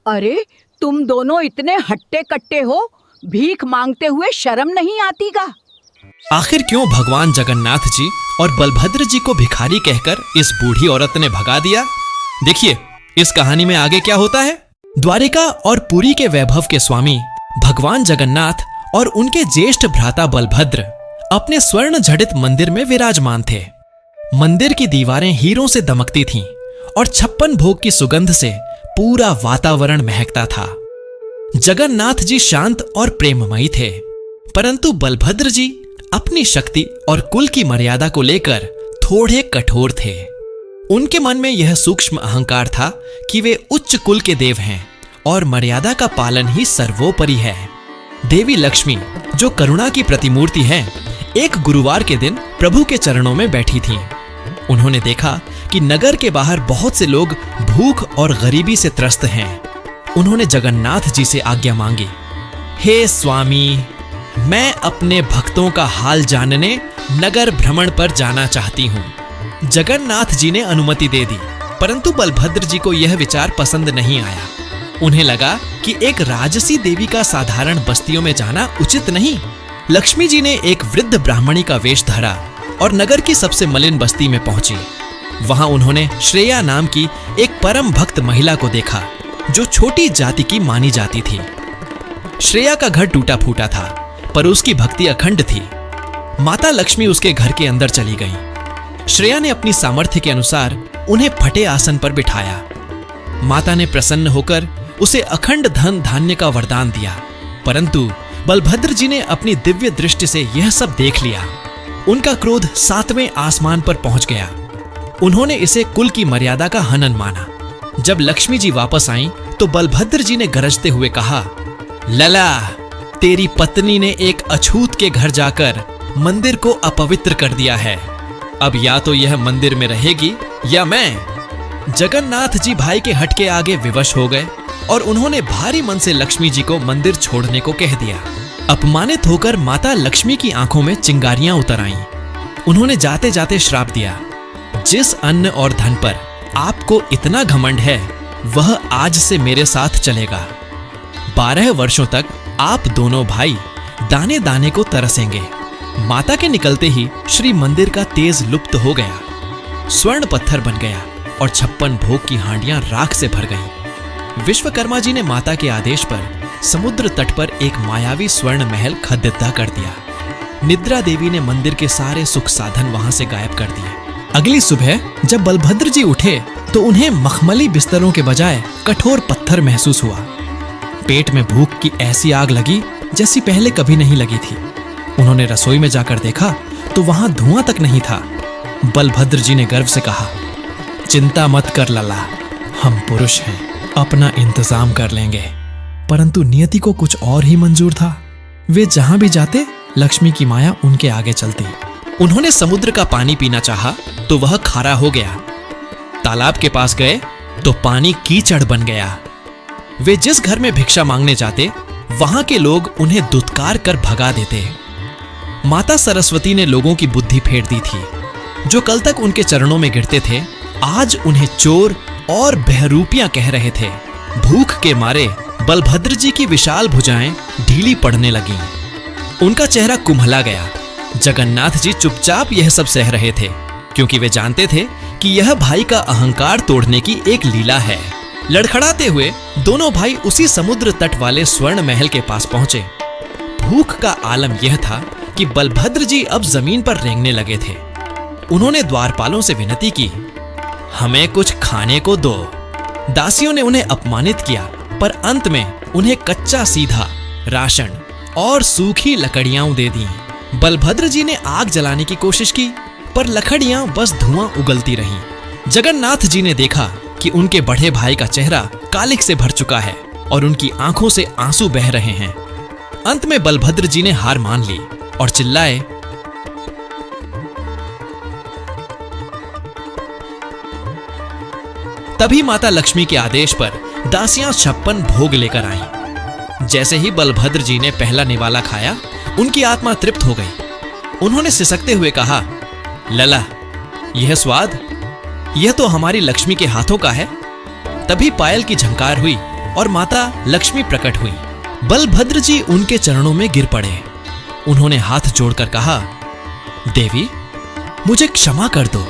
अरे तुम दोनों इतने हट्टे कट्टे हो, भीख मांगते हुए शर्म नहीं आती का? आखिर क्यों भगवान जगन्नाथ जी और बलभद्र जी को भिखारी कहकर इस बूढ़ी औरत ने भगा दिया? देखिए इस कहानी में आगे क्या होता है। द्वारिका और पुरी के वैभव के स्वामी भगवान जगन्नाथ और उनके ज्येष्ठ भ्राता बलभद्र अपने स्वर्ण जड़ित मंदिर में विराजमान थे। मंदिर की दीवारें हीरों से दमकती थीं और 56 भोग की सुगंध से पूरा वातावरण महकता था। जगन्नाथ जी शांत और प्रेममयी थे, परंतु बलभद्र जी अपनी शक्ति और कुल की मर्यादा को लेकर थोड़े कठोर थे। उनके मन में यह सूक्ष्म अहंकार था कि वे उच्च कुल के देव हैं और मर्यादा का पालन ही सर्वोपरि है। देवी लक्ष्मी, जो करुणा की प्रतिमूर्ति है, एक गुरुवार के दिन प्रभु के चरणों में बैठी थीं। उन्होंने देखा कि नगर के बाहर बहुत से लोग भूख और गरीबी से त्रस्त हैं। उन्होंने जगन्नाथ जी से आज्ञा मांगी, हे स्वामी, मैं अपने भक्तों का हाल जानने नगर भ्रमण पर जाना चाहती हूँ। जगन्नाथ जी ने अनुमति दे दी, परंतु बलभद्र जी को यह विचार पसंद नहीं आया। उन्हें लगा कि एक राजसी देवी का साधारण बस्तियों में जाना उचित नहीं। लक्ष्मी जी ने एक वृद्ध ब्राह्मणी का वेश धरा और नगर की सबसे मलिन बस्ती में पहुंची। वहां उन्होंने श्रेया नाम की एक परम भक्त महिला को देखा, जो छोटी जाति की मानी जाती थी। श्रेया का घर टूटा फूटा था, पर उसकी भक्ति अखंड थी। माता लक्ष्मी उसके घर के अंदर चली गईं। श्रेया ने अपनी सामर्थ्य के अनुसार उन्हें फटे आसन पर बिठाया। माता ने प्रसन्न होकर उसे अखंड धन धान्य का वरदान दिया, परंतु बलभद्र जी ने अपनी दिव्य दृष्टि से यह सब देख लिया। उनका क्रोध 7वें आसमान पर पहुंच गया। उन्होंने इसे कुल की मर्यादा का हनन माना। जब लक्ष्मी जी वापस आईं, तो बलभद्र जी ने गरजते हुए कहा, लला, तेरी पत्नी ने एक अछूत के घर जाकर मंदिर को अपवित्र कर दिया है। अब या तो यह मंदिर में रहेगी या मैं। जगन्नाथ जी भाई के हट के आगे विवश हो गए और उन्होंने भारी मन से लक्ष्मी जी को मंदिर छोड़ने को कह दिया। अपमानित होकर माता लक्ष्मी की आंखों में चिंगारियां उतर आईं। उन्होंने जाते जाते श्राप दिया, जिस अन्न और धन पर आपको इतना घमंड है, वह आज से मेरे साथ चलेगा। 12 वर्षों तक आप दोनों भाई दाने दाने को तरसेंगे। माता के निकलते ही श्री मंदिर का तेज लुप्त हो गया, स्वर्ण पत्थर बन गया और 56 भोग की हांडियां राख से भर गईं। विश्वकर्मा जी ने माता के आदेश पर समुद्र तट पर एक मायावी स्वर्ण महल खद्दा कर दिया। निद्रा देवी ने मंदिर के सारे सुख साधन वहां से गायब कर दिए। अगली सुबह जब बलभद्र जी उठे, तो उन्हें मखमली बिस्तरों के बजाय कठोर पत्थर महसूस हुआ। पेट में भूख की ऐसी आग लगी जैसी पहले कभी नहीं लगी थी। उन्होंने रसोई में जाकर देखा तो वहां धुआं तक नहीं था। बलभद्र जी ने गर्व से कहा, चिंता मत कर लला, हम पुरुष हैं, अपना इंतजाम कर लेंगे। परंतु नियति को कुछ और ही मंजूर था। वे जहां भी जाते, लक्ष्मी की माया उनके आगे चलती। उन्होंने समुद्र का पानी पीना चाहा तो वह खारा हो गया। तालाब के पास गए तो पानी कीचड़ बन गया। वे जिस घर में भिक्षा मांगने जाते, वहां के लोग उन्हें दुत्कार कर भगा देते। माता सरस्वती ने लोगों की बुद्धि फेर दी थी। जो कल तक उनके चरणों में गिरते थे, आज उन्हें चोर और बहरूपियां कह रहे थे। भूख के मारे बलभद्र जी की विशाल भुजाएं ढीली पड़ने लगीं। उनका चेहरा कुम्हला गया। जगन्नाथ जी चुपचाप यह सब सह रहे थे, क्योंकि वे जानते थे कि यह भाई का अहंकार तोड़ने की एक लीला है। लड़खड़ाते हुए दोनों भाई उसी समुद्र तट वाले स्वर्ण महल के पास पहुंचे। भूख का आलम यह था कि बलभद्र जी अब जमीन पर रेंगने लगे थे। उन्होंने द्वारपालों से विनती की, हमें कुछ खाने को दो। दासियों ने उन्हें अपमानित किया, पर अंत में उन्हें कच्चा सीधा राशन और सूखी लकड़ियां दे दी। बलभद्र जी ने आग जलाने की कोशिश की, पर लकड़ियां बस धुआं उगलती रहीं। जगन्नाथ जी ने देखा कि उनके बड़े भाई का चेहरा कालिक से भर चुका है और उनकी आंखों से आंसू बह रहे हैं। अंत में बलभद्र जी ने हार मान ली और चिल्लाए, तभी माता लक्ष्मी के आदेश पर दासियां 56 भोग लेकर आईं। जैसे ही बलभद्र जी ने पहला निवाला खाया, उनकी आत्मा तृप्त हो गई। उन्होंने सिसकते हुए कहा, लला, यह स्वाद, यह तो हमारी लक्ष्मी के हाथों का है। तभी पायल की झंकार हुई और माता लक्ष्मी प्रकट हुई। बलभद्र जी उनके चरणों में गिर पड़े। उन्होंने हाथ जोड़कर कहा, देवी, मुझे क्षमा कर दो।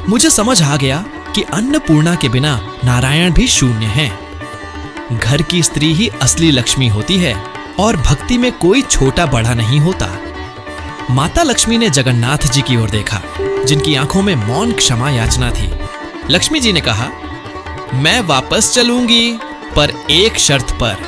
मुझे समझ आ गया कि अन्नपूर्णा के बिना नारायण भी शून्य हैं। घर की स्त्री ही असली लक्ष्मी होती है और भक्ति में कोई छोटा बड़ा नहीं होता। माता लक्ष्मी ने जगन्नाथ जी की ओर देखा, जिनकी आंखों में मौन क्षमा याचना थी। लक्ष्मी जी ने कहा, मैं वापस चलूंगी, पर एक शर्त पर।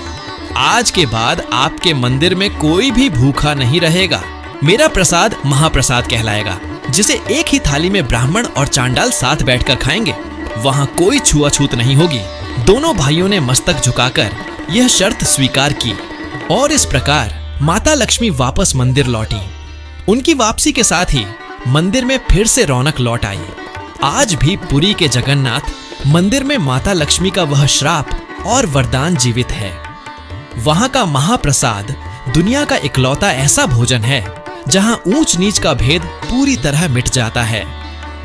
आज के बाद आपके मंदिर में कोई भी भूखा नहीं रहेगा। मेरा प्रसाद महाप्रसाद कहलाएगा, जिसे एक ही थाली में ब्राह्मण और चांडाल साथ बैठकर खाएंगे। वहां कोई छुआछूत नहीं होगी। दोनों भाइयों ने मस्तक झुकाकर यह शर्त स्वीकार की और इस प्रकार माता लक्ष्मी वापस मंदिर लौटी। उनकी वापसी के साथ ही मंदिर में फिर से रौनक लौट आई। आज भी पुरी के जगन्नाथ मंदिर में माता लक्ष्मी का वह श्राप और वरदान जीवित है। वहां का महाप्रसाद दुनिया का इकलौता ऐसा भोजन है जहां ऊंच नीच का भेद पूरी तरह मिट जाता है।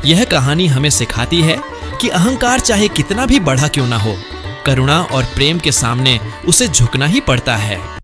यह कहानी हमें सिखाती है कि अहंकार चाहे कितना भी बड़ा क्यों ना हो, करुणा और प्रेम के सामने उसे झुकना ही पड़ता है।